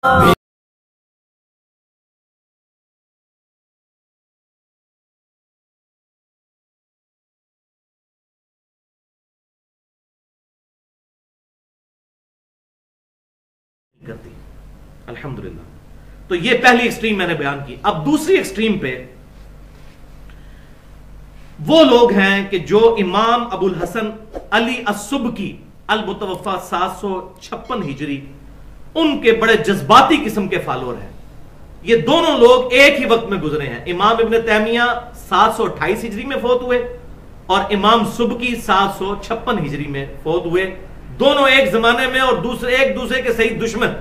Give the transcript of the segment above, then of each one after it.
करती। अल्हम्दुलिल्लाह। तो ये पहली एक्सट्रीम मैंने बयान की। अब दूसरी एक्सट्रीम पे वो लोग हैं कि जो इमाम अबुल हसन अली अस्सुबकी अल-मुतवफ़ा 756 हिजरी, उनके बड़े जज्बाती किस्म के फॉलोअर हैं। ये दोनों लोग एक ही वक्त में गुजरे हैं। इमाम इब्न तैमिया 728 हिजरी में फौत हुए और इमाम सुबकी 756 हिजरी में फौत हुए। दोनों एक जमाने में और दूसरे एक दूसरे के सही दुश्मन।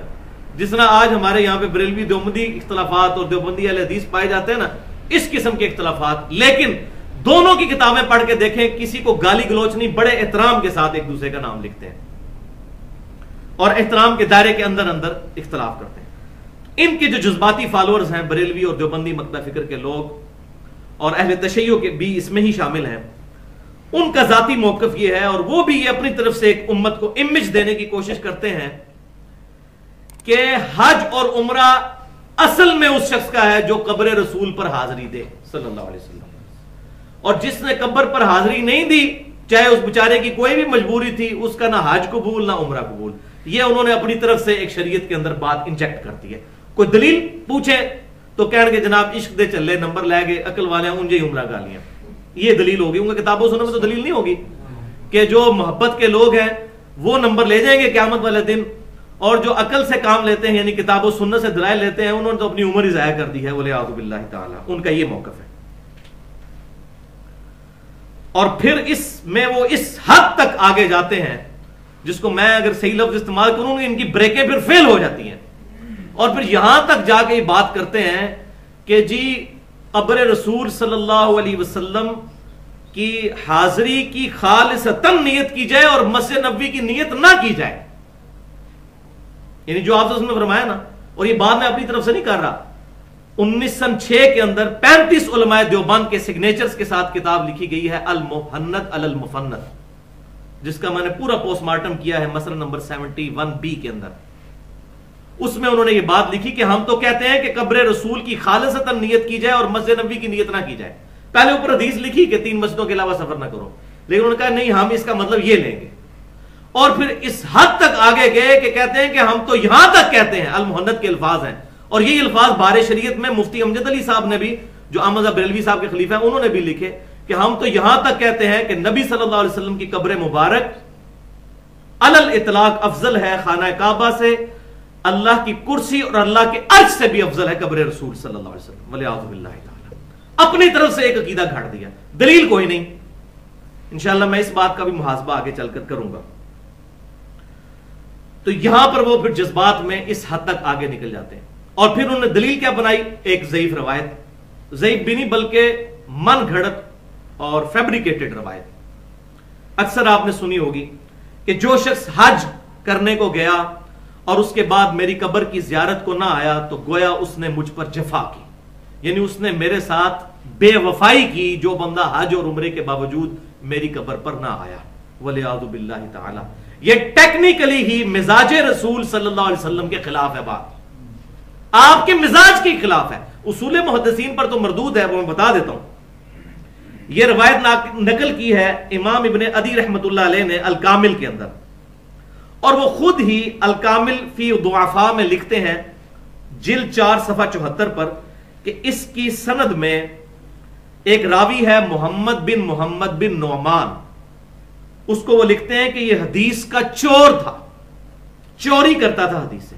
जिस तरह आज हमारे यहां पे बरेलवी देवबंदी इख्तलाफात और देवबंदी अहले हदीस पाए जाते हैं ना, इस किस्म के इख्तलाफात। लेकिन दोनों की किताबें पढ़ के देखें, किसी को गाली गलोच नहीं, बड़े एहतराम के साथ एक दूसरे का नाम लिखते हैं और एहतराम के दायरे के अंदर अंदर इख्तलाफ करते हैं। इनके जो जज्बाती फॉलोअर्स हैं, बरेलवी और देवबंदी मकता फिक्र के लोग और अहले तशय्युअ के भी इसमें ही शामिल हैं, उनका जाती मौकफ ये है, और वो भी ये अपनी तरफ से एक उम्मत को इमेज देने की कोशिश करते हैं कि हज और उम्रा असल में उस शख्स का है जो कब्र रसूल पर हाजिरी दे सल्लल्लाहु अलैहि वसल्लम, और जिसने कब्र पर हाजिरी नहीं दी, चाहे उस बेचारे की कोई भी मजबूरी थी, उसका ना हज कबूल ना उम्रा कबूल। ये उन्होंने अपनी तरफ से एक शरीयत के अंदर बात इंजेक्ट कर दी है। कोई दलील पूछे तो कहने जनाब इश्क दे चले नंबर लै गए, अकल वाले उनजे उम्रा गालियां। ये दलील होगी। उनके किताबों सुनने में तो दलील नहीं होगी कि जो मोहब्बत के लोग हैं वो नंबर ले जाएंगे क़यामत वाले दिन, और जो अकल से काम लेते हैं यानी किताबों सुन्नत से दलाइल लेते हैं, उन्होंने तो अपनी उम्र ही ज़ाया कर दी है। वलियाउज़ु बिल्लाहि ताला। उनका ये मौक़िफ़ है। और फिर इसमें वो इस हद तक आगे जाते हैं जिसको मैं अगर सही लफ्ज इस्तेमाल करूंगा, इनकी ब्रेकें फिर फेल हो जाती हैं, और फिर यहां तक जाके ये बात करते हैं कि जी कब्र रसूल सल्लल्लाहु अलैहि वसल्लम की हाजिरी की खालिसतन नियत की जाए और मस्जिद नबवी की नियत ना की जाए। यानी जो आपने उसमें फरमाया ना, और ये बात मैं अपनी तरफ से नहीं कर रहा, 1906 के अंदर 35 उलमाए देवबंद के सिग्नेचर्स के साथ किताब लिखी गई है अल-मुहन्नद अलल मुफन्नद, जिसका मैंने पूरा पोस्टमार्टम किया है मसला नंबर 71B के अंदर। उसमें उन्होंने ये बात लिखी कि हम तो कहते हैं कि कब्र रसूल की खालिसतन नियत की जाए और मस्जिद नबवी की नियत ना की जाए। पहले ऊपर हदीस लिखी कि 3 मस्जिदों के अलावा सफर ना करो, लेकिन उन्होंने कहा नहीं, हम इसका मतलब ये लेंगे। और फिर इस हद तक आगे गए कि कहते हैं कि हम तो यहां तक कहते हैं, अल-मुहन्नद के अल्फाज हैं, और ये अल्फाज बारे शरीयत में मुफ्ती अमजद अली साहब ने भी, जो अहमद बरेलवी साहब के खलीफा हैं, उन्होंने भी लिखे कि हम तो यहां तक कहते हैं कि नबी सल्लल्लाहु अलैहि वसल्लम की कब्र मुबारक अलल इतलाक अफजल है खाना काबा से, अल्लाह की कुर्सी और अल्लाह के अर्श से भी अफजल है कब्र रसूल सल्लल्लाहु अलैहि वसल्लम। वलियाउज़ु बिल्लाहि ताला। अपनी तरफ से एक अकीदा घाट दिया, दलील कोई नहीं। इंशाअल्लाह मैं इस बात का भी मुहासबा आगे चलकर करूंगा। तो यहां पर वो फिर जज्बात में इस हद तक आगे निकल जाते हैं, और फिर उन्होंने दलील क्या बनाई, एक ज़ईफ रवायत, ज़ईफ भी नहीं बल्कि मन घड़त और फैब्रिकेटेड रवायत। अक्सर आपने सुनी होगी कि जो शख्स हज करने को गया और उसके बाद मेरी कब्र की ज़ियारत को ना आया तो गोया उसने मुझ पर जफा की, यानी उसने मेरे साथ बेवफाई की। जो बंदा हज और उम्रे के बावजूद मेरी कब्र पर ना आया, वलियाउज़ु बिल्लाहि ताला। ये टेक्निकली ही मिजाज रसूल सल्लल्लाहु अलैहि वसल्लम के खिलाफ है, बात आपके मिजाज के खिलाफ है। उसूल मुहद्दिसीन पर तो मरदूद है, वो मैं बता देता हूं। यह रवायत नकल की है इमाम इब्ने अदी रहमतुल्लाह अलैह ने अल कामिल के अंदर, और वो खुद ही अल कामिल फी दुआफा में लिखते हैं जिल्द 4 सफ़ा 74 पर कि इसकी सनद में एक रावी है मोहम्मद बिन नोमान। उसको वो लिखते हैं कि यह हदीस का चोर था, चोरी करता था हदीस से,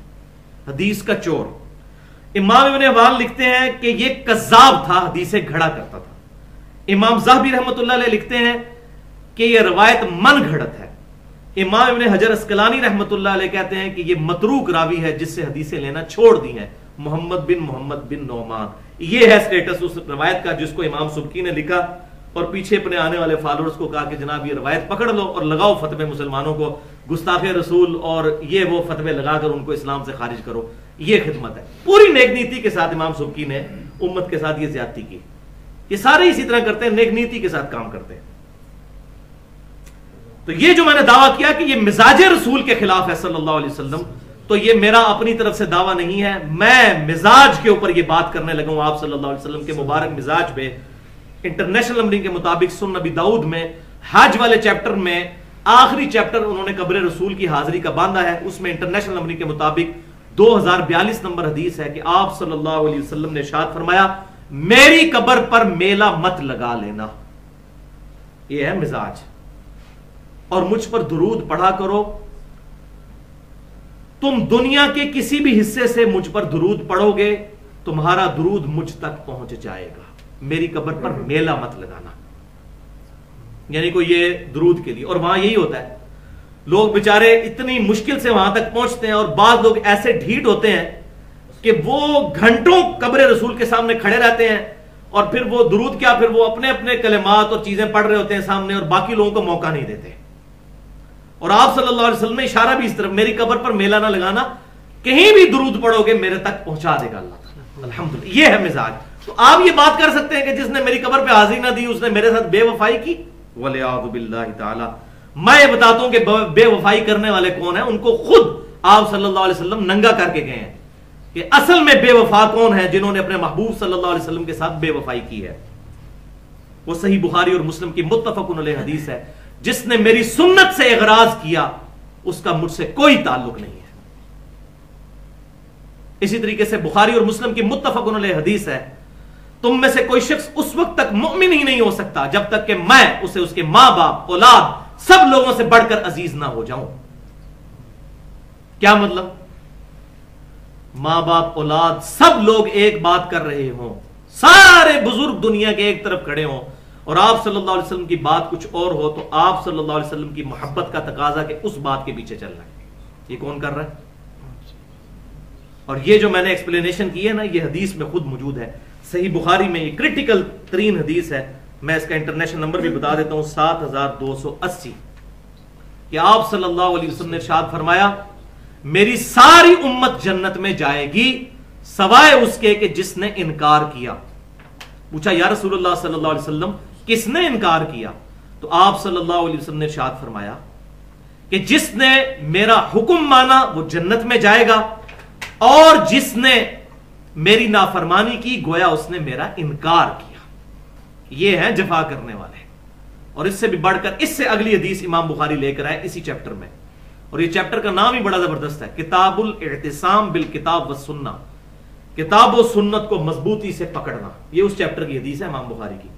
हदीस का चोर। इमाम इब्ने हिब्बान लिखते हैं कि यह कज़्ज़ाब था, हदीसें घड़ा करता था। इमाम ज़हबी रहमतुल्लाह अलैह लिखते हैं कि यह रवायत मन घड़त है। इमाम इब्ने हजर अस्कलानी रहमतुल्लाह अलैह कहते हैं कि यह मतरूक रावी है जिससे हदीसें लेना छोड़ दी हैं, मोहम्मद बिन नोमान। यह है स्टेटस उस रवायत का जिसको इमाम सुबकी ने लिखा, और पीछे अपने आने वाले फॉलोअर्स को कहा कि जनाब ये रवायत पकड़ लो और लगाओ फतवे मुसलमानों को, गुस्ताखे रसूल और ये वो फतवे लगाकर उनको इस्लाम से खारिज करो। ये खिदमत है। पूरी नेक नीति के साथ इमाम सुबकी ने उम्मत के साथ ये ज्यादती की। ये सारे इसी तरह करते हैं, नेक नीति के साथ काम करते हैं। तो ये जो मैंने दावा किया कि ये मिजाज रसूल के खिलाफ है सल्लल्लाहु अलैहि वसल्लम, تو یہ میرا اپنی طرف سے دعویٰ نہیں ہے، میں مزاج کے اوپر یہ بات کرنے لگا ہوں آپ صلی اللہ علیہ وسلم کے مبارک مزاج پہ۔ انٹرنیشنل نمبرنگ کے مطابق سنن نبی داؤد میں حج والے چیپٹر میں آخری چیپٹر انہوں نے قبر رسول کی حاضری کا باندھا ہے، اس میں انٹرنیشنل نمبرنگ کے مطابق 2042 نمبر حدیث ہے کہ آپ صلی اللہ علیہ وسلم نے ارشاد فرمایا میری قبر پر میلہ مت لگا لینا۔ یہ ہے مزاج۔ اور مجھ پر درود پڑھا کرو، تم دنیا کے کسی بھی حصے سے مجھ پر درود پڑھو گے تمہارا درود مجھ تک پہنچ جائے گا، میری قبر پر میلہ مت لگانا، یعنی کوئی یہ درود کے لیے۔ اور وہاں یہی ہوتا ہے، لوگ بےچارے اتنی مشکل سے وہاں تک پہنچتے ہیں، اور بعض لوگ ایسے ڈھیٹ ہوتے ہیں کہ وہ گھنٹوں قبر رسول کے سامنے کھڑے رہتے ہیں، اور پھر وہ درود کیا، پھر وہ اپنے اپنے کلمات اور چیزیں پڑھ رہے ہوتے ہیں سامنے، اور باقی لوگوں کو موقع نہیں دیتے۔ اور آپ صلی اللہ علیہ وسلم نے اشارہ بھی اس طرف، میری قبر پر میلہ نہ لگانا، کہیں بھی درود پڑھو گے میرے تک پہنچا دے گا اللہ تعالیٰ۔ الحمدللہ، یہ ہے مزاج۔ تو آپ یہ بات کر سکتے ہیں کہ جس نے میری قبر پہ حاضری نہ دی اس نے میرے ساتھ بے وفائی کی، وَلِعَاذُ بِاللَّهِ تعالی۔ میں یہ بتاتا ہوں کہ بے وفائی کرنے والے کون ہیں، ان کو خود آپ صلی اللہ علیہ وسلم ننگا کر کے گئے ہیں کہ اصل میں بے وفا کون ہے، جنہوں نے اپنے محبوب صلی اللہ علیہ وسلم کے ساتھ بے وفائی کی ہے۔ وہ صحیح بخاری اور مسلم کی متفق علیہ حدیث ہے، جس نے میری سنت سے اغراض کیا اس کا مجھ سے کوئی تعلق نہیں ہے۔ اسی طریقے سے بخاری اور مسلم کی متفق علیہ حدیث ہے، تم میں سے کوئی شخص اس وقت تک مؤمن ہی نہیں ہو سکتا جب تک کہ میں اسے اس کے ماں باپ اولاد سب لوگوں سے بڑھ کر عزیز نہ ہو جاؤں۔ کیا مطلب؟ ماں باپ اولاد سب لوگ ایک بات کر رہے ہوں، سارے بزرگ دنیا کے ایک طرف کھڑے ہوں، اور آپ صلی اللہ علیہ وسلم کی بات کچھ اور ہو، تو آپ صلی اللہ علیہ وسلم کی محبت کا تقاضا کہ اس بات کے پیچھے چل رہا ہے۔ یہ کون کر رہا ہے؟ اور یہ جو میں نے ایکسپلینیشن کی ہے نا، یہ حدیث میں خود موجود ہے صحیح بخاری میں، یہ کرٹیکل ترین حدیث ہے۔ میں اس کا انٹرنیشنل نمبر بھی بتا دیتا ہوں، 7280، کہ آپ صلی اللہ علیہ وسلم نے ارشاد فرمایا میری ساری امت جنت میں جائے گی سوائے اس کے کہ جس نے انکار کیا۔ پوچھا یا رسول اللہ صلی اللہ علیہ وسلم کس نے انکار کیا؟ تو آپ صلی اللہ علیہ وسلم نے ارشاد فرمایا کہ جس نے میرا حکم مانا وہ جنت میں جائے گا، اور جس نے میری نافرمانی کی گویا اس نے میرا انکار کیا۔ یہ ہیں جفا کرنے والے۔ اور اس سے بھی بڑھ کر اس سے اگلی حدیث امام بخاری لے کر آئے اسی چیپٹر میں، اور یہ چیپٹر کا نام ہی بڑا زبردست ہے، کتاب الاعتصام بالکتاب والسنہ، کتاب و سنت کو مضبوطی سے پکڑنا۔ یہ اس چیپٹر کی حدیث ہے امام بخاری کی،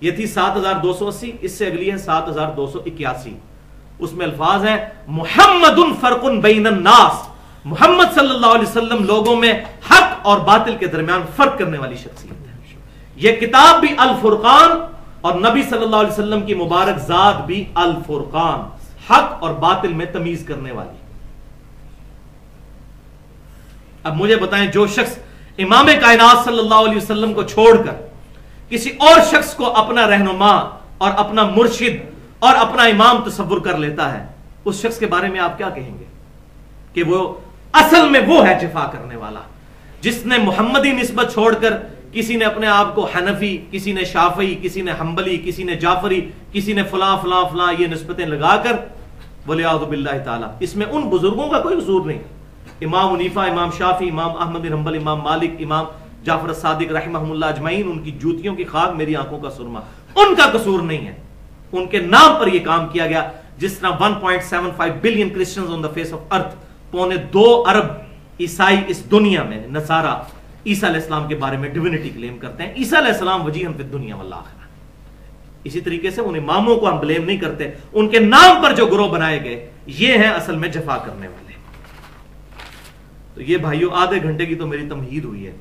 یہ تھی 7280، اس سے اگلی ہے 7281۔ اس میں الفاظ ہیں محمد فرق بین الناس، محمد صلی اللہ علیہ وسلم لوگوں میں حق اور باطل کے درمیان فرق کرنے والی شخصیت ہے۔ یہ کتاب بھی الفرقان، اور نبی صلی اللہ علیہ وسلم کی مبارک ذات بھی الفرقان، حق اور باطل میں تمیز کرنے والی۔ اب مجھے بتائیں، جو شخص امام کائنات صلی اللہ علیہ وسلم کو چھوڑ کر کسی اور شخص کو اپنا رہنما اور اپنا مرشد اور اپنا امام تصور کر لیتا ہے، اس شخص کے بارے میں آپ کیا کہیں گے؟ کہ وہ اصل میں وہ ہے جفا کرنے والا، جس نے محمدی نسبت چھوڑ کر کسی نے اپنے آپ کو حنفی، کسی نے شافعی، کسی نے حنبلی، کسی نے جعفری، کسی نے فلاں فلاں فلاں یہ نسبتیں لگا کر، وَلِعَاذُ بِاللَّهِ تعالی۔ اس میں ان بزرگوں کا کوئی قصور نہیں، امام حنیفہ، امام شافعی، امام احمد بن حنبل، امام مالک، امام جعفر الصادق رحمہم اللہ اجمعین، ان کی جوتیوں کی خاک میری آنکھوں کا سرما، ان کا قصور نہیں ہے، ان کے نام پر یہ کام کیا گیا۔ جس طرح 1.75 billion Christians on the face of earth, 2.25 ارب عیسائی اس دنیا میں، نصارہ عیسیٰ علیہ السلام کے بارے میں ڈیوینٹی کلیم کرتے ہیں، عیسیٰ علیہ السلام وجیہن فی الدنیا والآخرہ۔ اسی طریقے سے ان اماموں کو ہم بلیم نہیں کرتے، ان کے نام پر جو گروہ بنائے گئے یہ ہیں اصل میں جفا کرنے والے۔ تو یہ بھائیوں آدھے گھنٹے کی تو میری تمہید ہوئی ہے۔